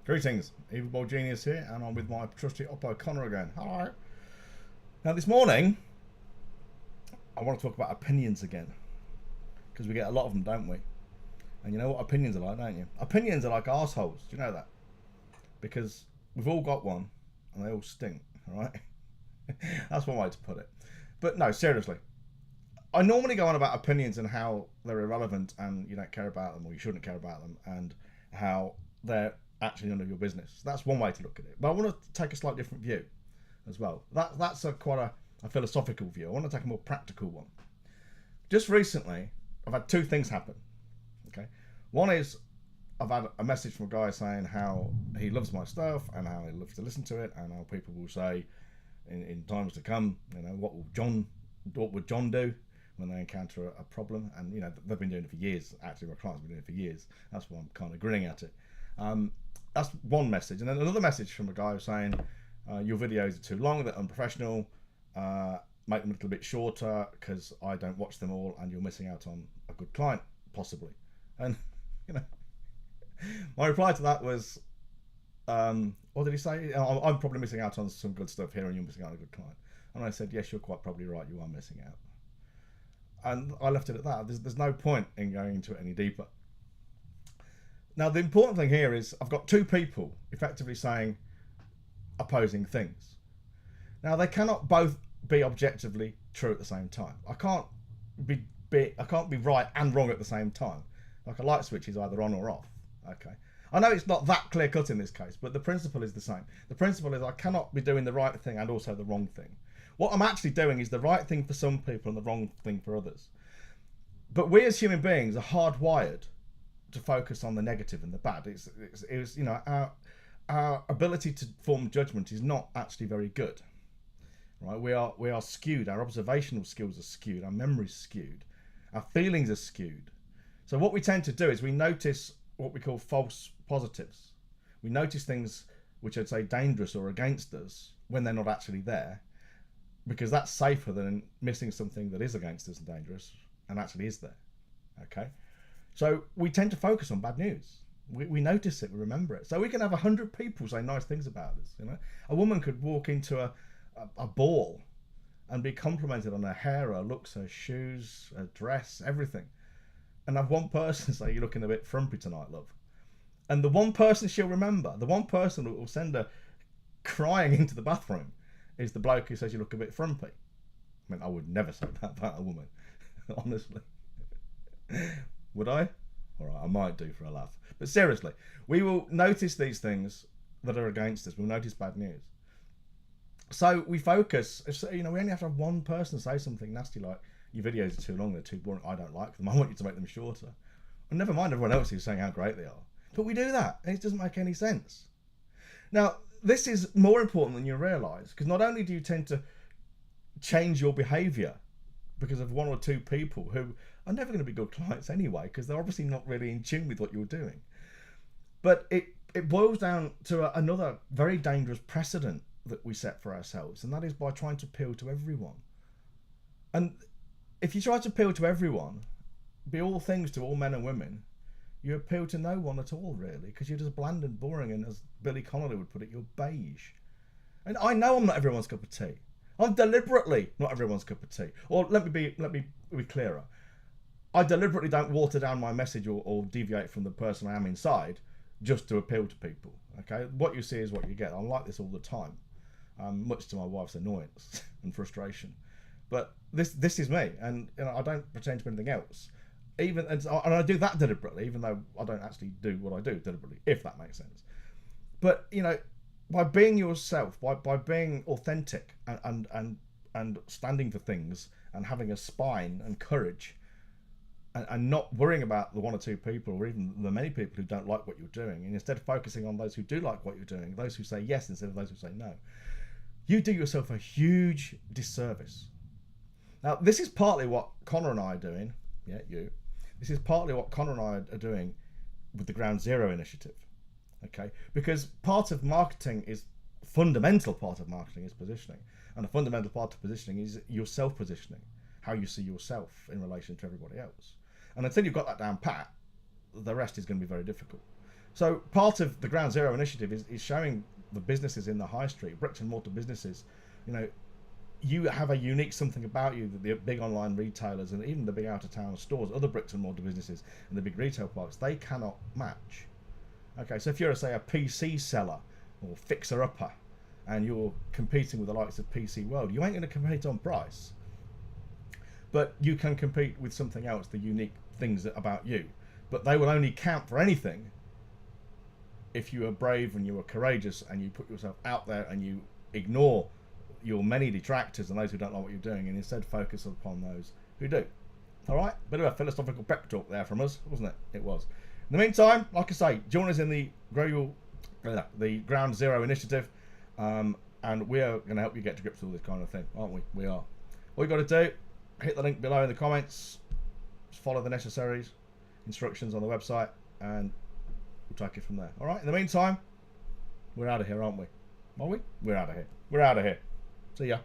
Greetings, Evil Boy Genius here, and I'm with my trusty Oppo Connor again. Hello. Now, this morning, I want to talk about opinions again, because we get a lot of them, don't we? And you know what opinions are like, don't you? Opinions are like arseholes. Do you know that? Because we've all got one, and they all stink. All right. That's one way to put it. But no, seriously, I normally go on about opinions and how they're irrelevant, and you don't care about them, or you shouldn't care about them, and how they're actually none of your business. That's one way to look at it. But I want to take a slightly different view as well. That's quite a philosophical view. I want to take a more practical one. Just recently, I've had two things happen. Okay, one is I've had a message from a guy saying how he loves my stuff and how he loves to listen to it, and how people will say in times to come, you know, what would John do when they encounter a problem? And you know, they've been doing it for years. Actually, my clients have been doing it for years. That's why I'm kind of grinning at it. That's one message, and then another message from a guy saying your videos are too long, they're unprofessional, make them a little bit shorter because I don't watch them all and you're missing out on a good client possibly. And you know, my reply to that was, what did he say? I'm probably missing out on some good stuff here and you're missing out on a good client. And I said, yes, you're quite probably right, you are missing out. And I left it at that. There's no point in going into it any deeper. Now, the important thing here is I've got two people effectively saying opposing things. Now, they cannot both be objectively true at the same time. I can't be right and wrong at the same time. Like a light switch is either on or off. Okay. I know it's not that clear cut in this case, but the principle is the same. The principle is I cannot be doing the right thing and also the wrong thing. What I'm actually doing is the right thing for some people and the wrong thing for others. But we as human beings are hardwired to focus on the negative and the bad. It's you know, our ability to form judgment is not actually very good, right? We are skewed. Our observational skills are skewed. Our memory's skewed. Our feelings are skewed. So what we tend to do is we notice what we call false positives. We notice things which I'd say dangerous or against us when they're not actually there, because that's safer than missing something that is against us and dangerous and actually is there. Okay. So we tend to focus on bad news. We notice it, we remember it. So we can have 100 people say nice things about us. You know, a woman could walk into a ball and be complimented on her hair, her looks, her shoes, her dress, everything, and have one person say, "You're looking a bit frumpy tonight, love." And the one person she'll remember, the one person that will send her crying into the bathroom, is the bloke who says you look a bit frumpy. I mean, I would never say that about a woman, honestly. Would I? All right, I might do for a laugh. But seriously, we will notice these things that are against us. We'll notice bad news. So we focus, you know, we only have to have one person say something nasty like, your videos are too long, they're too boring, I don't like them, I want you to make them shorter. And never mind everyone else who's saying how great they are. But we do that, and it doesn't make any sense. Now, this is more important than you realise, because not only do you tend to change your behaviour because of one or two people who are never going to be good clients anyway, because they're obviously not really in tune with what you're doing. But it boils down to another very dangerous precedent that we set for ourselves, and that is by trying to appeal to everyone. And if you try to appeal to everyone, be all things to all men and women, you appeal to no one at all, really, because you're just bland and boring, and as Billy Connolly would put it, you're beige. And I know I'm not everyone's cup of tea. I'm deliberately not everyone's cup of tea. Or let me be clearer. I deliberately don't water down my message or deviate from the person I am inside just to appeal to people. Okay, what you see is what you get. I'm like this all the time, much to my wife's annoyance and frustration. But this is me, and you know, I don't pretend to be anything else. And I do that deliberately, even though I don't actually do what I do deliberately, if that makes sense. But you know, by being yourself, by being authentic and standing for things and having a spine and courage, and not worrying about the one or two people or even the many people who don't like what you're doing, and instead of focusing on those who do like what you're doing, those who say yes instead of those who say no, you do yourself a huge disservice. Now, this is partly what Connor and I are doing. Yeah, you. This is partly what Connor and I are doing with the Ground Zero initiative. Okay, because part of marketing is fundamental part of marketing is positioning, and a fundamental part of positioning is your self-positioning, how you see yourself in relation to everybody else. And until you've got that down pat, the rest is going to be very difficult. So part of the Ground Zero initiative is showing the businesses in the high street, bricks and mortar businesses, you know, you have a unique something about you that the big online retailers and even the big out of town stores, other bricks and mortar businesses and the big retail parks, they cannot match. Okay, so if you're, say, a PC seller or fixer-upper and you're competing with the likes of PC World, you ain't going to compete on price. But you can compete with something else, the unique things about you. But they will only count for anything if you are brave and you are courageous and you put yourself out there and you ignore your many detractors and those who don't know what you're doing and instead focus upon those who do. All right, bit of a philosophical pep talk there from us, wasn't it? It was. In the meantime, like I say, join us in the Ground Zero initiative, and we are going to help you get to grips with all this kind of thing, aren't we? We are. All you got to do, hit the link below in the comments, just follow the necessary instructions on the website, and we'll take it from there. All right. In the meantime, we're out of here, aren't we? Are we? We're out of here. We're out of here. See ya.